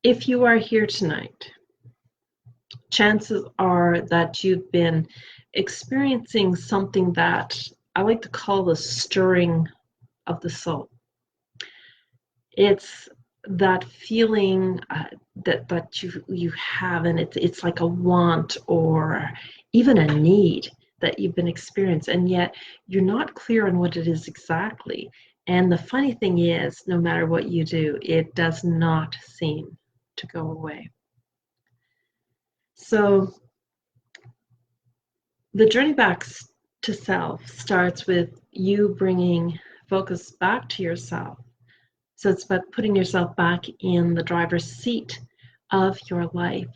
If you are here tonight, chances are that you've been experiencing something that I like to call the stirring of the soul. It's that feeling that you have, and it's like a want or even a need that you've been experiencing, and yet you're not clear on what it is exactly. And the funny thing is, no matter what you do, it does not seem to go away. So the journey back to self starts with you bringing focus back to yourself. So it's about putting yourself back in the driver's seat of your life.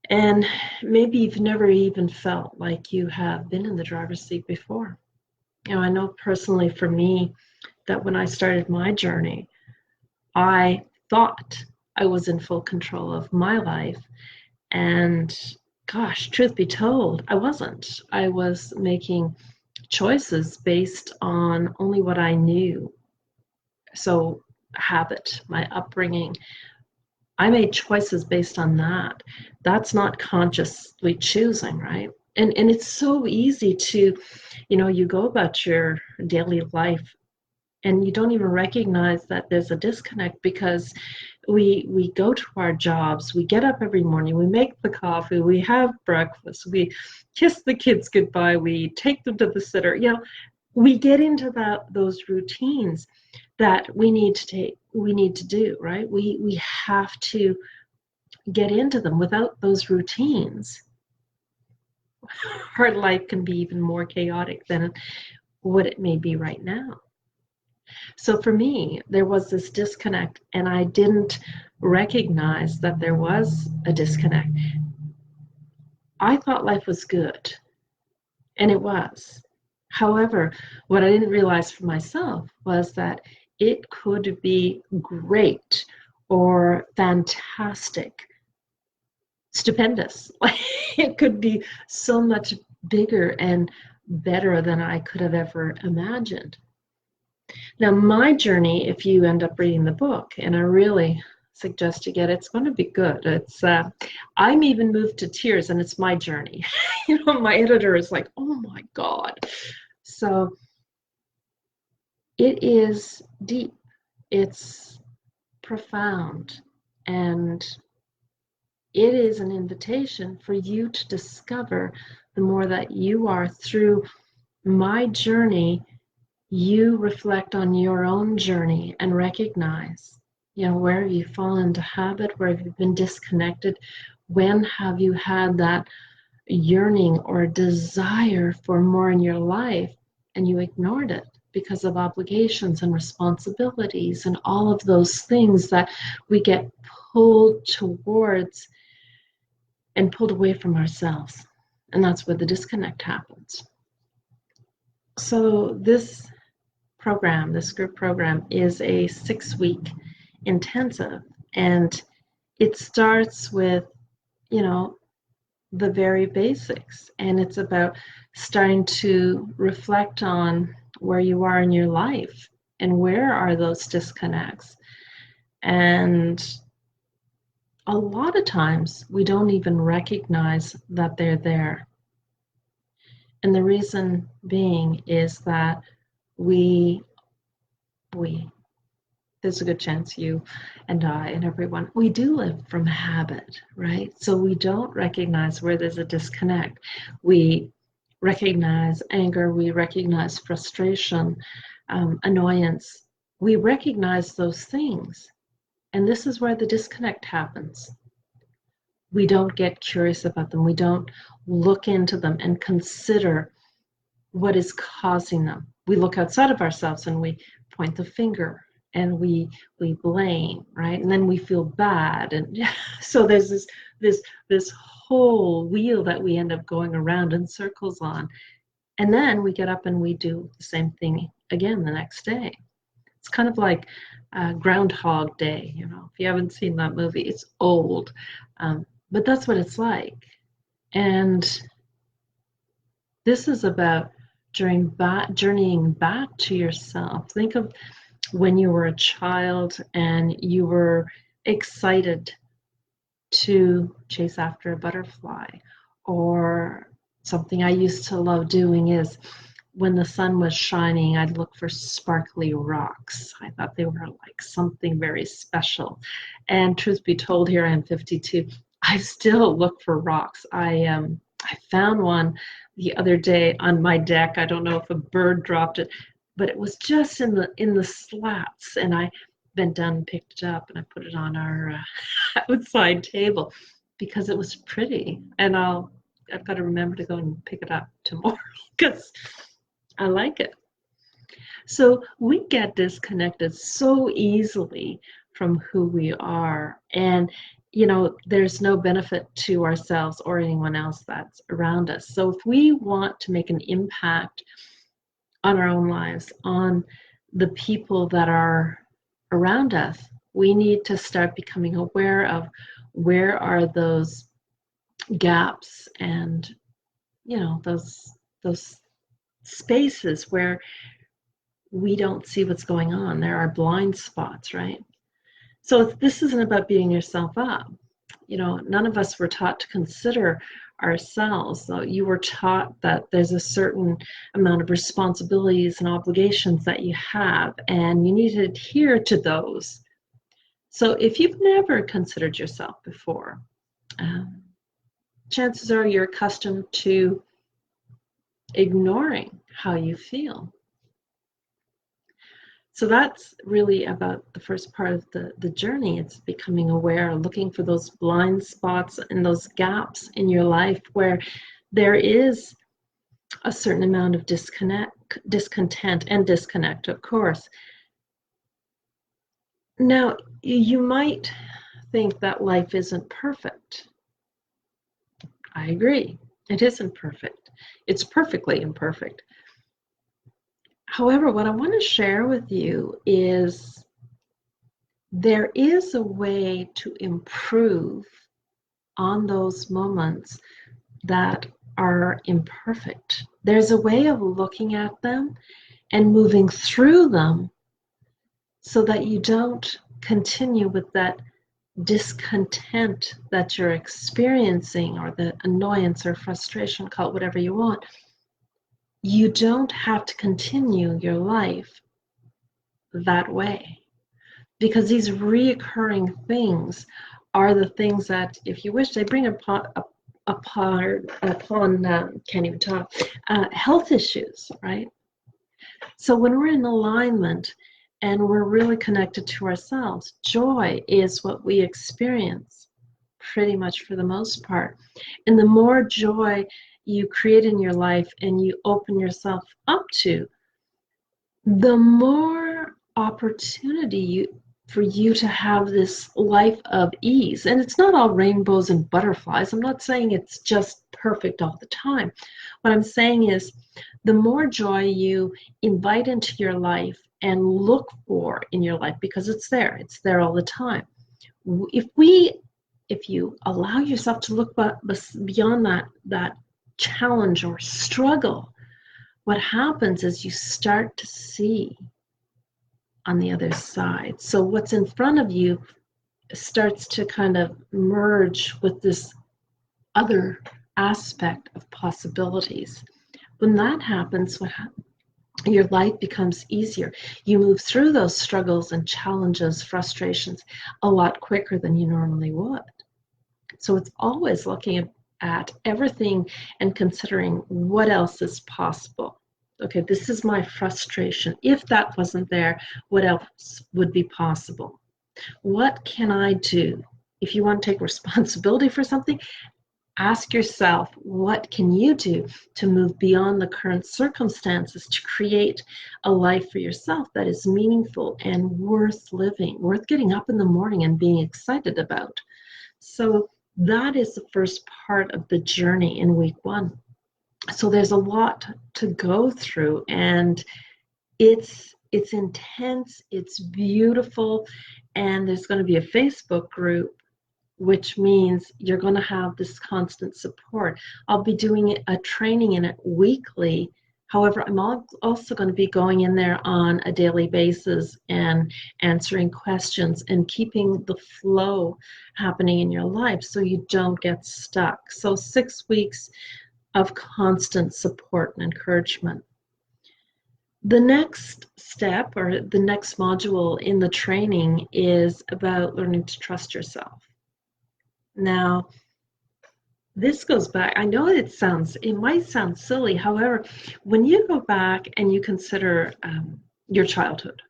And maybe you've never even felt like you have been in the driver's seat before. I know personally for me that when I started my journey, I thought I was in full control of my life. And gosh, truth be told, I wasn't. I was making choices based on only what I knew. So habit, my upbringing, I made choices based on that. That's not consciously choosing, right? And it's so easy to, you go about your daily life and you don't even recognize that there's a disconnect because we go to our jobs, we get up every morning, we make the coffee, we have breakfast, we kiss the kids goodbye, we take them to the sitter. We get into those routines that we need to do, right? We have to get into them. Without those routines, our life can be even more chaotic than what it may be right now. So for me, there was this disconnect, and I didn't recognize that there was a disconnect. I thought life was good, and it was. However, what I didn't realize for myself was that it could be great or fantastic, stupendous. It could be so much bigger and better than I could have ever imagined. Now, my journey, if you end up reading the book, and I really suggest you get it, it's going to be good. I'm even moved to tears, and it's my journey. My editor is like, oh my God. So it is deep, it's profound, and it is an invitation for you to discover the more that you are through my journey. You reflect on your own journey and recognize, where have you fallen into habit, where have you been disconnected, when have you had that yearning or desire for more in your life and you ignored it because of obligations and responsibilities and all of those things that we get pulled towards and pulled away from ourselves. And that's where the disconnect happens. So this group program, is a 6-week intensive, and it starts with, the very basics, and it's about starting to reflect on where you are in your life and where are those disconnects. And a lot of times we don't even recognize that they're there. And the reason being is that there's a good chance you and I and everyone, we do live from habit, right? So we don't recognize where there's a disconnect. We recognize anger, we recognize frustration, annoyance. We recognize those things. And this is where the disconnect happens. We don't get curious about them. We don't look into them and consider what is causing them. We look outside of ourselves and we point the finger and we blame, right? And then we feel bad. And so there's this whole wheel that we end up going around in circles on. And then we get up and we do the same thing again the next day. It's kind of like Groundhog Day, if you haven't seen that movie, it's old. But that's what it's like. And this is about journeying back to yourself. Think of when you were a child and you were excited to chase after a butterfly. Or something I used to love doing is when the sun was shining, I'd look for sparkly rocks. I thought they were like something very special. And truth be told, here I am 52. I still look for rocks. I found one the other day on my deck. I don't know if a bird dropped it, but it was just in the slats, and I bent down and picked it up, and I put it on our outside table because it was pretty. And I've got to remember to go and pick it up tomorrow because I like it. So we get disconnected so easily from who we are. And, there's no benefit to ourselves or anyone else that's around us. So if we want to make an impact on our own lives, on the people that are around us, we need to start becoming aware of where are those gaps and, those spaces where we don't see what's going on. There are blind spots, right? So this isn't about beating yourself up. None of us were taught to consider ourselves. So you were taught that there's a certain amount of responsibilities and obligations that you have, and you need to adhere to those. So if you've never considered yourself before, chances are you're accustomed to ignoring how you feel. So that's really about the first part of the journey. It's becoming aware, looking for those blind spots and those gaps in your life where there is a certain amount of discontent and disconnect, of course. Now, you might think that life isn't perfect. I agree. It isn't perfect. It's perfectly imperfect. However, what I want to share with you is there is a way to improve on those moments that are imperfect. There's a way of looking at them and moving through them so that you don't continue with that discontent that you're experiencing, or the annoyance or frustration, call it whatever you want. You don't have to continue your life that way, because these reoccurring things are the things that, if you wish, they bring upon can't even talk, health issues, right? So when we're in alignment and we're really connected to ourselves, joy is what we experience pretty much for the most part. And the more joy you create in your life and you open yourself up to, the more opportunity for you to have this life of ease. And it's not all rainbows and butterflies. I'm not saying it's just perfect all the time. What I'm saying is the more joy you invite into your life and look for in your life, because it's there all the time. If you allow yourself to look beyond that challenge or struggle, what happens is you start to see on the other side. So what's in front of you starts to kind of merge with this other aspect of possibilities. When that happens, your life becomes easier. You move through those struggles and challenges, frustrations, a lot quicker than you normally would. So it's always looking at everything and considering what else is possible. Okay, this is my frustration. If that wasn't there, what else would be possible? What can I do? If you want to take responsibility for something, ask yourself, what can you do to move beyond the current circumstances to create a life for yourself that is meaningful and worth living, worth getting up in the morning and being excited about? So that is the first part of the journey in week 1. So there's a lot to go through, and it's intense, it's beautiful, and there's going to be a Facebook group, which means you're going to have this constant support. I'll be doing a training in it weekly However, I'm also going to be going in there on a daily basis and answering questions and keeping the flow happening in your life so you don't get stuck. So 6 weeks of constant support and encouragement. The next step or the next module in the training is about learning to trust yourself. Now, this goes back, I know it might sound silly. However, when you go back and you consider your childhood,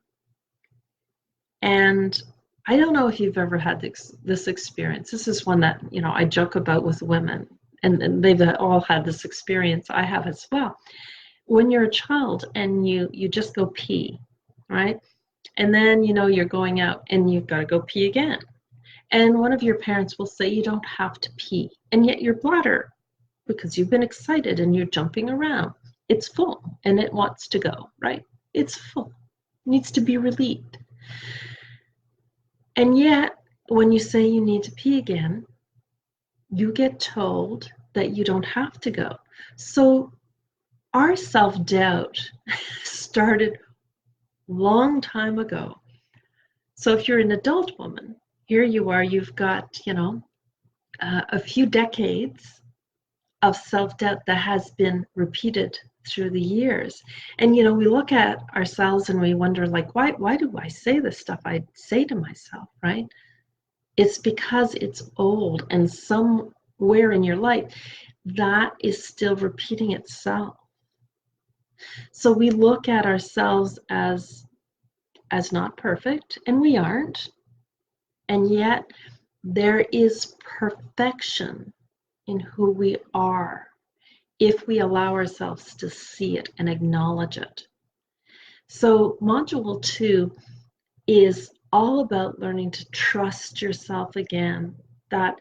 and I don't know if you've ever had this experience. This is one that, I joke about with women, and they've all had this experience. I have as well. When you're a child and you just go pee, right? And then, you're going out and you've got to go pee again. And one of your parents will say you don't have to pee. And yet your bladder, because you've been excited and you're jumping around, it's full and it wants to go, right? It's full. It needs to be relieved. And yet, when you say you need to pee again, you get told that you don't have to go. So our self-doubt started long time ago. So if you're an adult woman, here you are, you've got, a few decades of self-doubt that has been repeated through the years. And, we look at ourselves and we wonder, like, why do I say this stuff I say to myself, right? It's because it's old, and somewhere in your life, that is still repeating itself. So we look at ourselves as not perfect, and we aren't. And yet there is perfection in who we are if we allow ourselves to see it and acknowledge it. So module 2 is all about learning to trust yourself again, that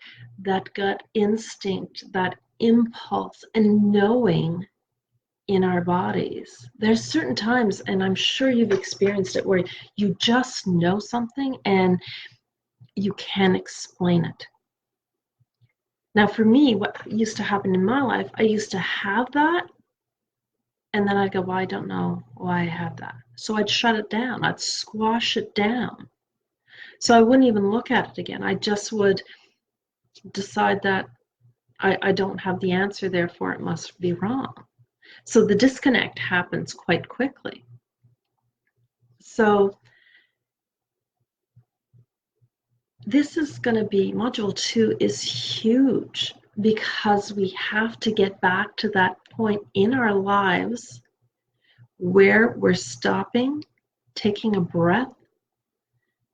gut instinct, that impulse, and knowing in our bodies. There's certain times, and I'm sure you've experienced it, where you just know something and you can explain it. Now, for me, what used to happen in my life, I used to have that, and then I'd go, well, I don't know why I have that. So I'd shut it down. I'd squash it down. So I wouldn't even look at it again. I just would decide that I don't have the answer, therefore it must be wrong. So the disconnect happens quite quickly. So this is going to be, module 2 is huge because we have to get back to that point in our lives where we're stopping, taking a breath,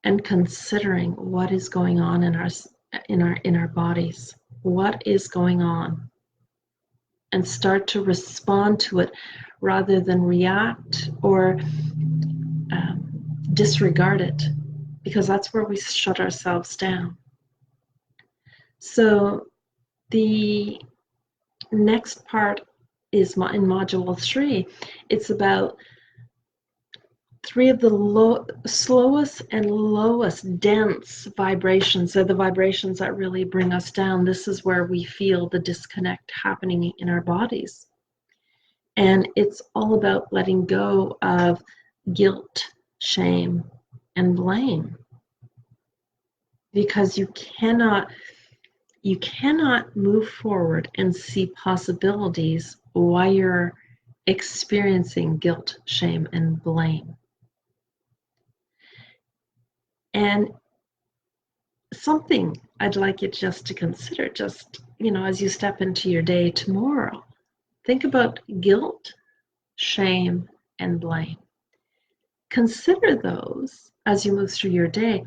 and considering what is going on in our bodies. What is going on? And start to respond to it rather than react or disregard it, because that's where we shut ourselves down. So the next part is in module 3. It's about 3 of the slowest and lowest dense vibrations. They're the vibrations that really bring us down. This is where we feel the disconnect happening in our bodies. And it's all about letting go of guilt, shame, and blame. Because you cannot move forward and see possibilities while you're experiencing guilt, shame, and blame. And something I'd like you just to consider, just, as you step into your day tomorrow, think about guilt, shame, and blame. Consider those as you move through your day.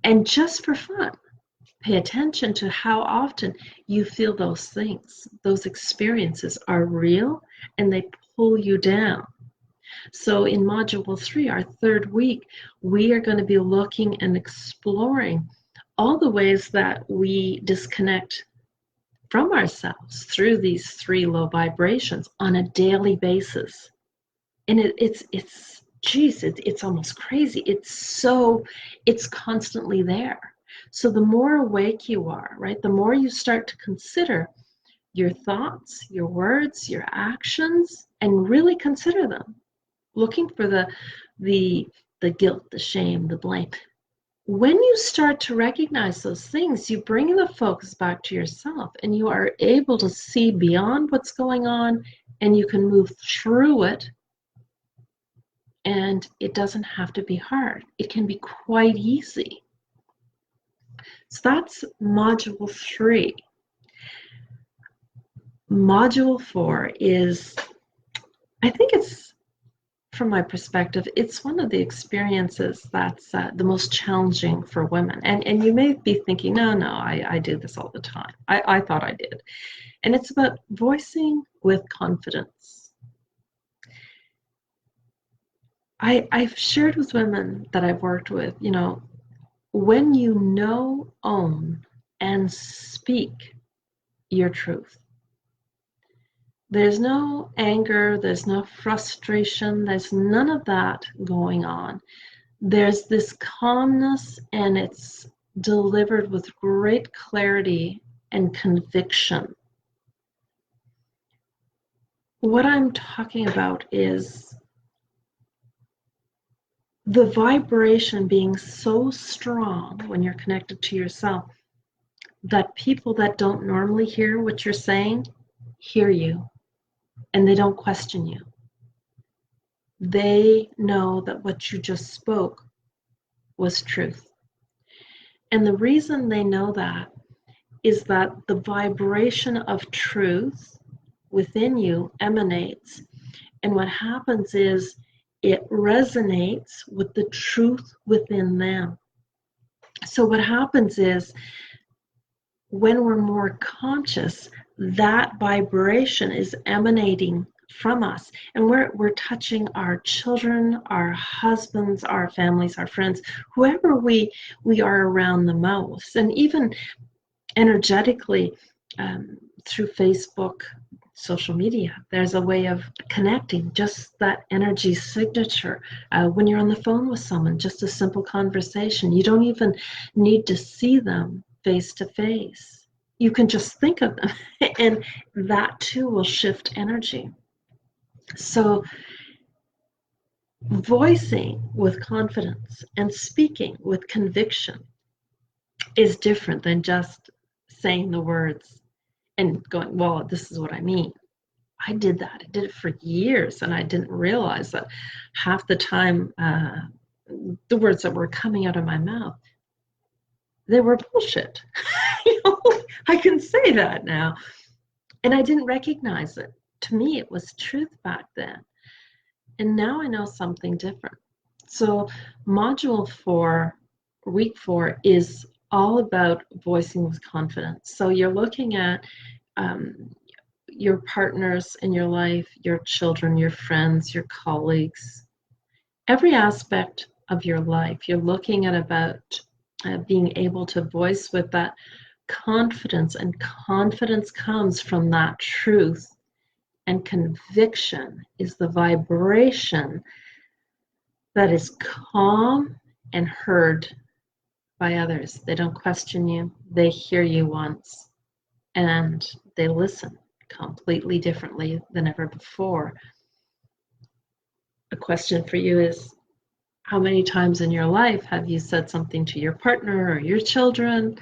And just for fun, pay attention to how often you feel those things. Those experiences are real and they pull you down. So in module 3, our 3rd week, we are going to be looking and exploring all the ways that we disconnect from ourselves through these 3 low vibrations on a daily basis. And it's almost crazy. It's constantly there. So the more awake you are, right, the more you start to consider your thoughts, your words, your actions, and really consider them, looking for the the guilt, the shame, the blame. When you start to recognize those things, you bring the focus back to yourself and you are able to see beyond what's going on, and you can move through it, and it doesn't have to be hard. It can be quite easy. So that's module 3. Module 4 is, I think it's, from my perspective, it's one of the experiences that's the most challenging for women. And you may be thinking, no, I do this all the time. I thought I did. And it's about voicing with confidence. I've shared with women that I've worked with, when you know, own, and speak your truth, there's no anger, there's no frustration, there's none of that going on. There's this calmness, and it's delivered with great clarity and conviction. What I'm talking about is the vibration being so strong when you're connected to yourself that people that don't normally hear what you're saying hear you, and they don't question you. They know that what you just spoke was truth. And the reason they know that is that the vibration of truth within you emanates, and what happens is it resonates with the truth within them. So what happens is, when we're more conscious, that vibration is emanating from us, and we're touching our children, our husbands, our families, our friends, whoever we are around the most. And even energetically, through Facebook, social media, there's a way of connecting, just that energy signature. When you're on the phone with someone, just a simple conversation, you don't even need to see them face to face. You can just think of them, and that too will shift energy. So voicing with confidence and speaking with conviction is different than just saying the words and going, well, this is what I mean. I did that. I did it for years, and I didn't realize that half the time the words that were coming out of my mouth, they were bullshit. I can say that now. And I didn't recognize it. To me, it was truth back then. And now I know something different. So module 4, week 4, is all about voicing with confidence. So you're looking at your partners in your life, your children, your friends, your colleagues, every aspect of your life. You're looking at about being able to voice with that confidence, and confidence comes from that truth, and conviction is the vibration that is calm and heard by others. They don't question you, they hear you once, and they listen completely differently than ever before. A question for you is, how many times in your life have you said something to your partner or your children,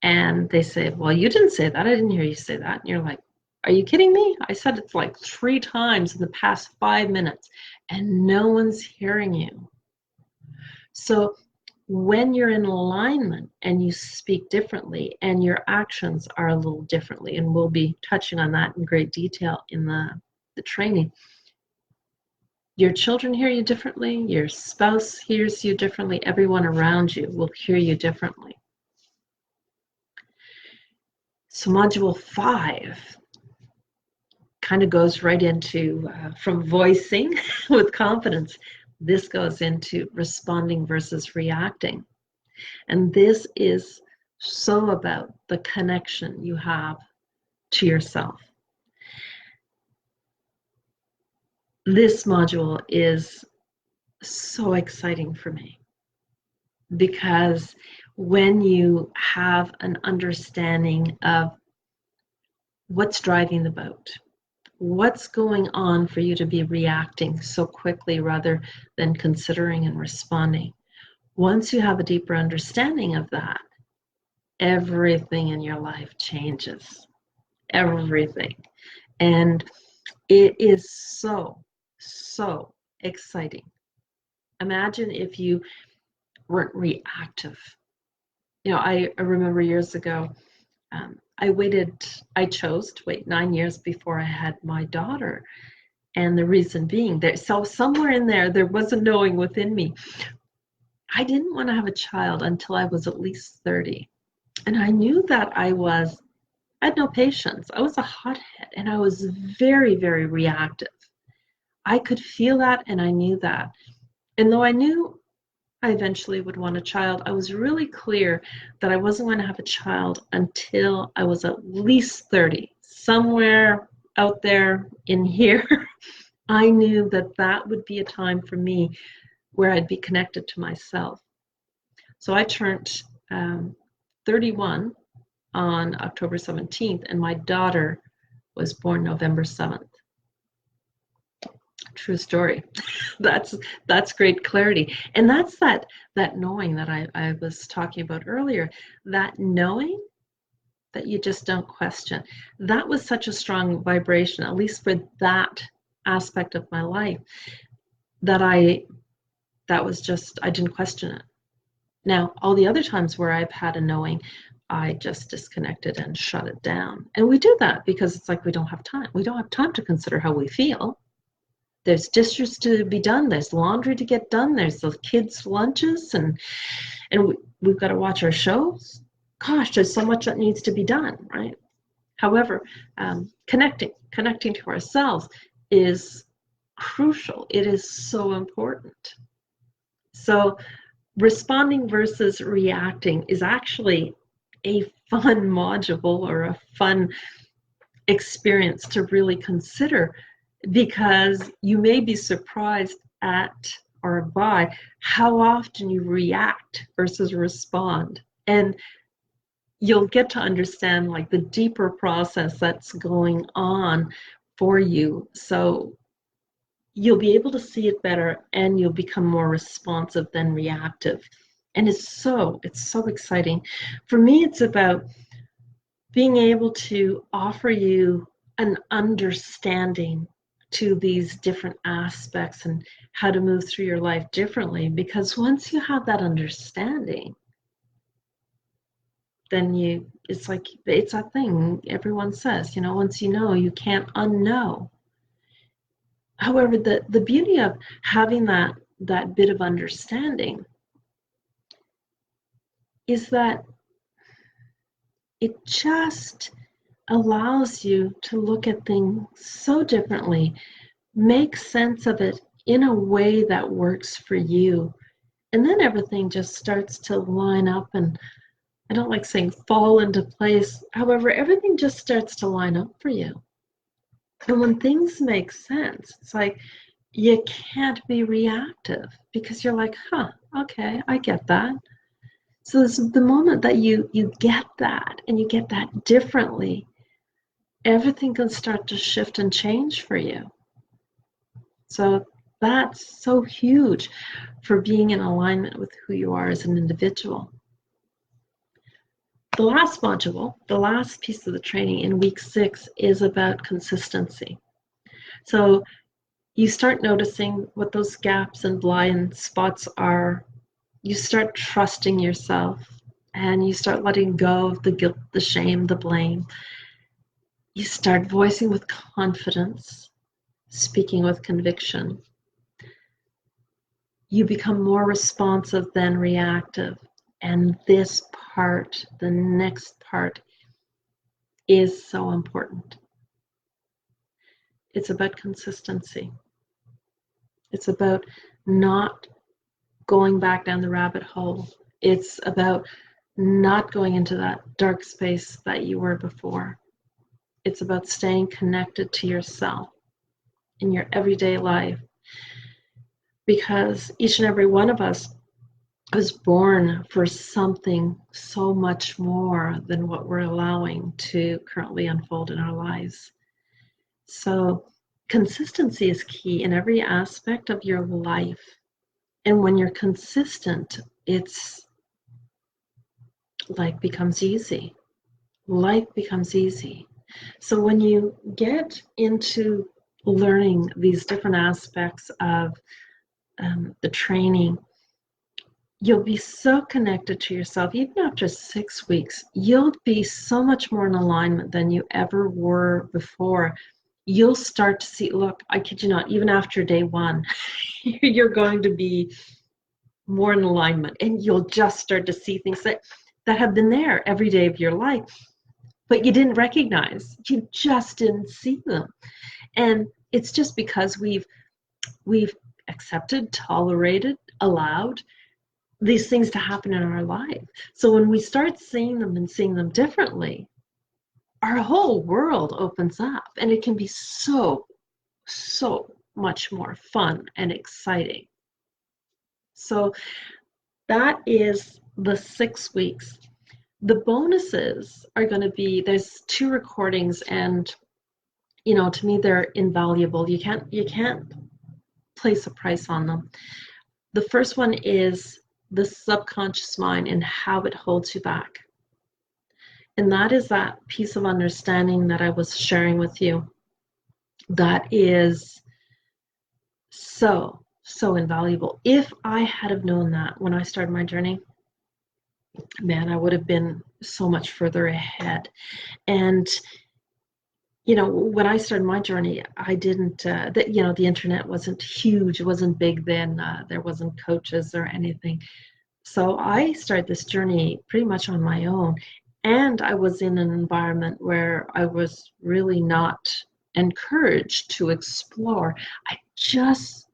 and they say, well, you didn't say that, I didn't hear you say that, and you're like, are you kidding me? I said it like 3 times in the past 5 minutes, and no one's hearing you. So when you're in alignment and you speak differently, and your actions are a little differently, and we'll be touching on that in great detail in the training, your children hear you differently, your spouse hears you differently, everyone around you will hear you differently. So module 5 kind of goes right into, from voicing with confidence, this goes into responding versus reacting. And this is so about the connection you have to yourself. This module is so exciting for me, because when you have an understanding of What's driving the boat? What's going on for you to be reacting so quickly rather than considering and responding? Once you have a deeper understanding of that, everything in your life changes. Everything. And it is so, so exciting. Imagine if you weren't reactive. I remember years ago, I chose to wait 9 years before I had my daughter. And the reason being that, so somewhere in there was a knowing within me. I didn't want to have a child until I was at least 30. And I knew that I had no patience. I was a hothead and I was very, very reactive. I could feel that and I knew that. And though I knew I eventually would want a child, I was really clear that I wasn't going to have a child until I was at least 30. Somewhere out there in here, I knew that would be a time for me where I'd be connected to myself. So I turned 31 on October 17th, and my daughter was born November 7th. True story. That's great clarity. And that's that knowing that I was talking about earlier, that knowing that you just don't question. That was such a strong vibration, at least for that aspect of my life, that I didn't question it. Now, all the other times where I've had a knowing, I just disconnected and shut it down. And we do that because it's like we don't have time. We don't have time to consider how we feel. There's dishes to be done. There's laundry to get done. There's the kids' lunches, and we've got to watch our shows. Gosh, there's so much that needs to be done, right? However, connecting to ourselves is crucial. It is so important. So responding versus reacting is actually a fun module or a fun experience to really consider, because you may be surprised at or by how often you react versus respond. And you'll get to understand like the deeper process that's going on for you. So you'll be able to see it better and you'll become more responsive than reactive. And it's so exciting. For me, it's about being able to offer you an understanding to these different aspects and how to move through your life differently. Because once you have that understanding, then it's a thing everyone says, once you know, you can't unknow. However, the beauty of having that bit of understanding is that it just allows you to look at things so differently, make sense of it in a way that works for you. And then everything just starts to line up, and I don't like saying fall into place. However, everything just starts to line up for you. And when things make sense, it's like you can't be reactive because you're like, okay, I get that. So this is the moment that you get that and you get that differently, everything can start to shift and change for you. So that's so huge for being in alignment with who you are as an individual. The last module, the last piece of the training in week 6 is about consistency. So you start noticing what those gaps and blind spots are. You start trusting yourself and you start letting go of the guilt, the shame, the blame. You start voicing with confidence, speaking with conviction. You become more responsive than reactive. And this part, the next part, is so important. It's about consistency. It's about not going back down the rabbit hole. It's about not going into that dark space that you were before. It's about staying connected to yourself in your everyday life. Because each and every one of us I was born for something so much more than what we're allowing to currently unfold in our lives. So consistency is key in every aspect of your life. And when you're consistent, it's life becomes easy. Life becomes easy. So when you get into learning these different aspects of the training, you'll be so connected to yourself. Even after 6 weeks, you'll be so much more in alignment than you ever were before. You'll start to see, look, I kid you not, even after day one, you're going to be more in alignment, and you'll just start to see things that have been there every day of your life, but you didn't recognize. You just didn't see them. And it's just because we've accepted, tolerated, allowed these things to happen in our life. So when we start seeing them and seeing them differently, our whole world opens up, and it can be so much more fun and exciting. So that is the 6 weeks. The bonuses are going to be, there's 2 recordings, and to me they're invaluable. You can't place a price on them. The first one is the subconscious mind and how it holds you back. And that is that piece of understanding that I was sharing with you that is so invaluable. If I had have known that when I started my journey, man, I would have been so much further ahead. And when I started my journey, I didn't, the internet wasn't huge, it wasn't big then, there wasn't coaches or anything. So I started this journey pretty much on my own. And I was in an environment where I was really not encouraged to explore. I just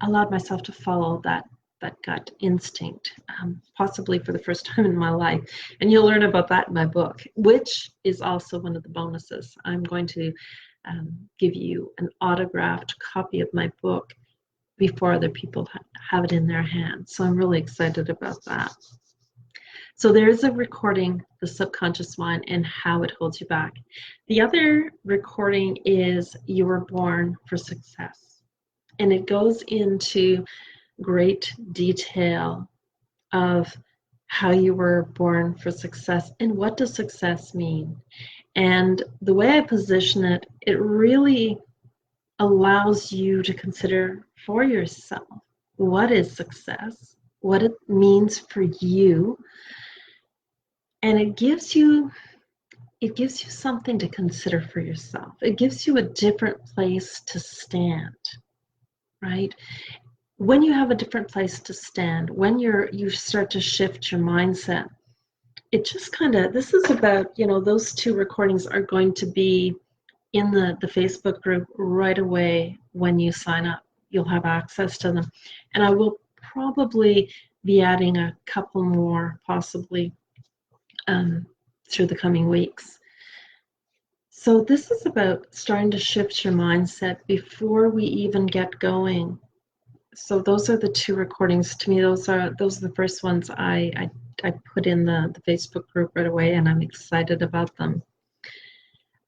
allowed myself to follow that gut instinct, possibly for the first time in my life. And you'll learn about that in my book, which is also one of the bonuses. I'm going to give you an autographed copy of my book before other people have it in their hands. So I'm really excited about that. So there's a recording, the subconscious mind and how it holds you back. The other recording is You Were Born for Success. And it goes into great detail of how you were born for success and what does success mean. And the way I position it, it really allows you to consider for yourself what is success, what it means for you, and it gives you something to consider for yourself. It gives you a different place to stand, right? When you have a different place to stand, when you start to shift your mindset, it just this is about, those 2 recordings are going to be in the Facebook group right away when you sign up. You'll have access to them. And I will probably be adding a couple more, possibly, through the coming weeks. So this is about starting to shift your mindset before we even get going. So those are the 2 recordings. To me, those are the first ones I put in the Facebook group right away, and I'm excited about them.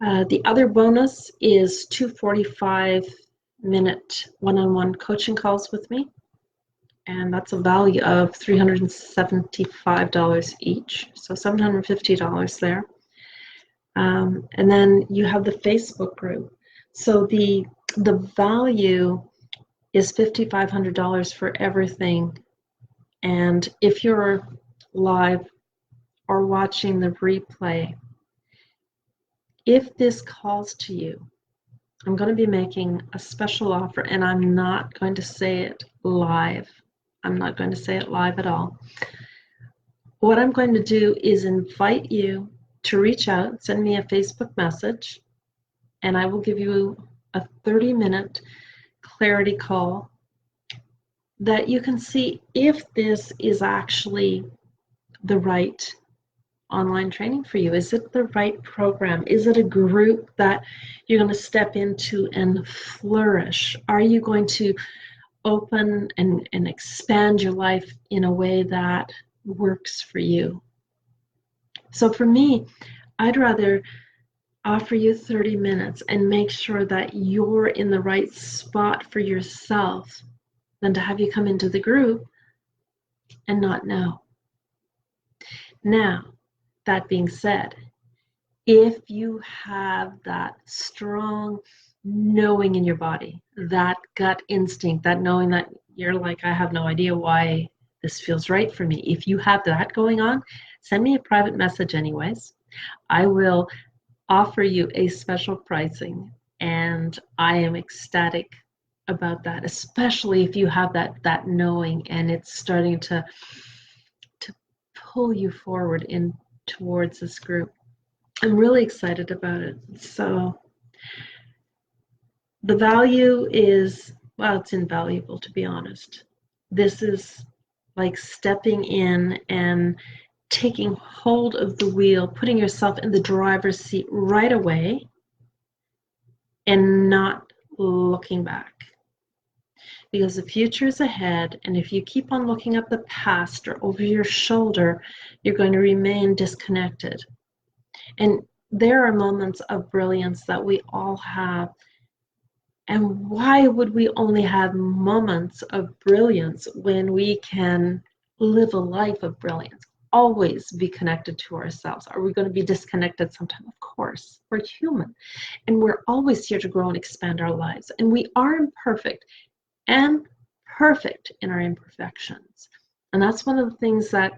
The other bonus is 2 45-minute one-on-one coaching calls with me, and that's a value of $375 each, so $750 there. And then you have the Facebook group. So the value is $5,500 for everything. And if you're live or watching the replay, if this calls to you, I'm going to be making a special offer, and I'm not going to say it live. I'm not going to say it live at all. What I'm going to do is invite you to reach out, send me a Facebook message, and I will give you a 30-minute clarity call that you can see if this is actually the right online training for you. Is it the right program? Is it a group that you're going to step into and flourish? Are you going to open and expand your life in a way that works for you. So for me, I'd rather offer you 30 minutes and make sure that you're in the right spot for yourself than to have you come into the group and not know. Now, that being said, if you have that strong knowing in your body, that gut instinct, that knowing that you're like, I have no idea why this feels right for me. If you have that going on, send me a private message anyways. I will offer you a special pricing, and I am ecstatic about that, especially if you have that knowing and it's starting to pull you forward in towards this group. I'm really excited about it. So the value is, well, it's invaluable, to be honest. This is like stepping in and taking hold of the wheel, putting yourself in the driver's seat right away and not looking back. Because the future is ahead, and if you keep on looking at the past or over your shoulder, you're going to remain disconnected. And there are moments of brilliance that we all have. And why would we only have moments of brilliance when we can live a life of brilliance? Always be connected to ourselves. Are we going to be disconnected sometime? Of course. We're human. And we're always here to grow and expand our lives. And we are imperfect and perfect in our imperfections. And that's one of the things that,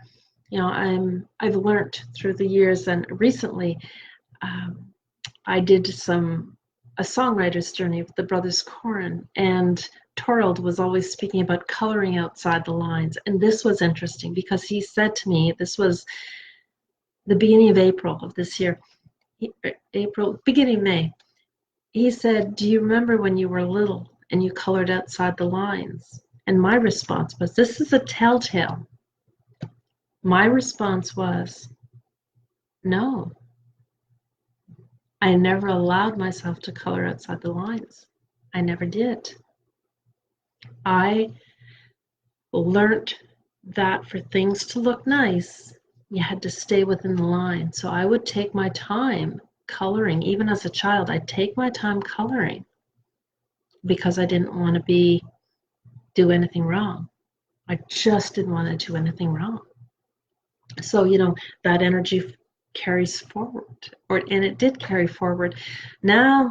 I've learned through the years. And recently, I did a songwriter's journey with the brothers Corin, and Torald was always speaking about coloring outside the lines. And this was interesting because he said to me, this was the beginning of April of this year, beginning of May, he said, do you remember when you were little and you colored outside the lines? And my response was, this is a telltale. My response was, no. I never allowed myself to color outside the lines. I never did. I learned that for things to look nice, you had to stay within the line. So I would take my time coloring. Even as a child, I'd take my time coloring because I didn't want to do anything wrong. I just didn't want to do anything wrong. So, that energy carries forward, and it did carry forward. Now,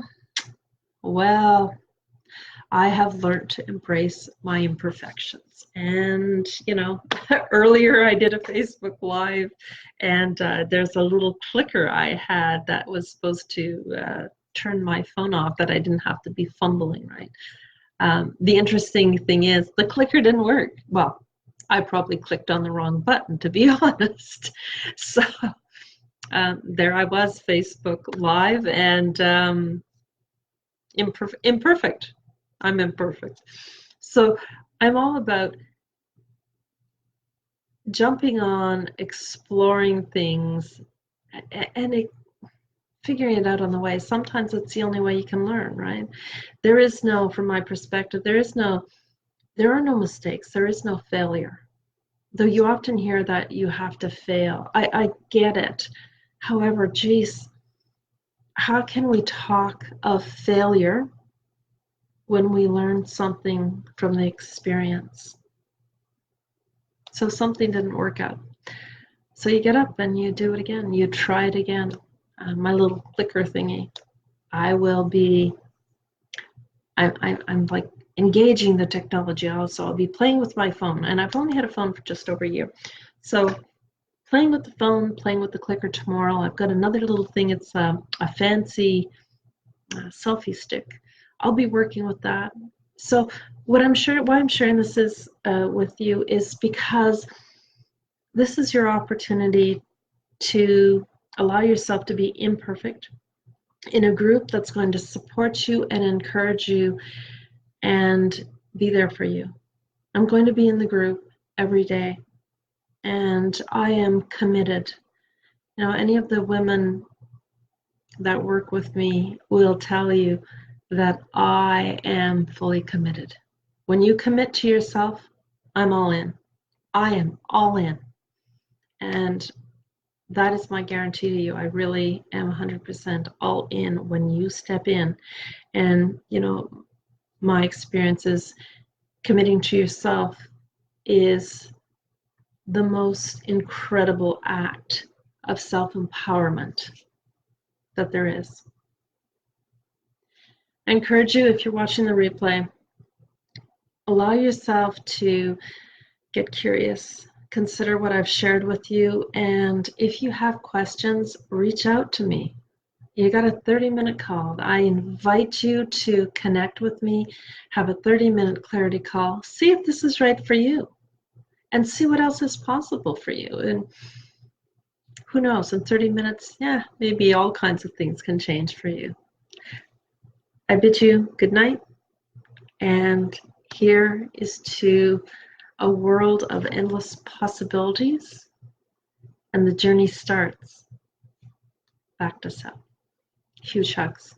well, I have learned to embrace my imperfections. And, earlier I did a Facebook Live, and there's a little clicker I had that was supposed to turn my phone off, that I didn't have to be fumbling, right? The interesting thing is the clicker didn't work. Well, I probably clicked on the wrong button, to be honest. So there I was, Facebook Live, and imperfect. I'm imperfect. So I'm all about jumping on, exploring things, and figuring it out on the way. Sometimes it's the only way you can learn, right? From my perspective, there are no mistakes. There is no failure. Though you often hear that you have to fail. I get it. However, geez, how can we talk of failure when we learn something from the experience? So something didn't work out. So you get up and you do it again. You try it again. My little clicker thingy. I'm like engaging the technology also. I'll be playing with my phone, and I've only had a phone for just over a year. So playing with the phone, playing with the clicker tomorrow. I've got another little thing. It's a fancy selfie stick. I'll be working with that. So why I'm sharing this is with you is because this is your opportunity to allow yourself to be imperfect in a group that's going to support you and encourage you and be there for you. I'm going to be in the group every day, and I am committed. Any of the women that work with me will tell you that I am fully committed. When you commit to yourself, I'm all in. I am all in. And that is my guarantee to you. I really am 100% all in when you step in. And, my experience is committing to yourself is the most incredible act of self-empowerment that there is. I encourage you, if you're watching the replay, allow yourself to get curious, consider what I've shared with you, and if you have questions, reach out to me. You got a 30-minute call. I invite you to connect with me, have a 30-minute clarity call, see if this is right for you, and see what else is possible for you. And who knows, in 30 minutes, maybe all kinds of things can change for you. I bid you good night, and here is to a world of endless possibilities, and the journey starts back to Sept. Huge hugs.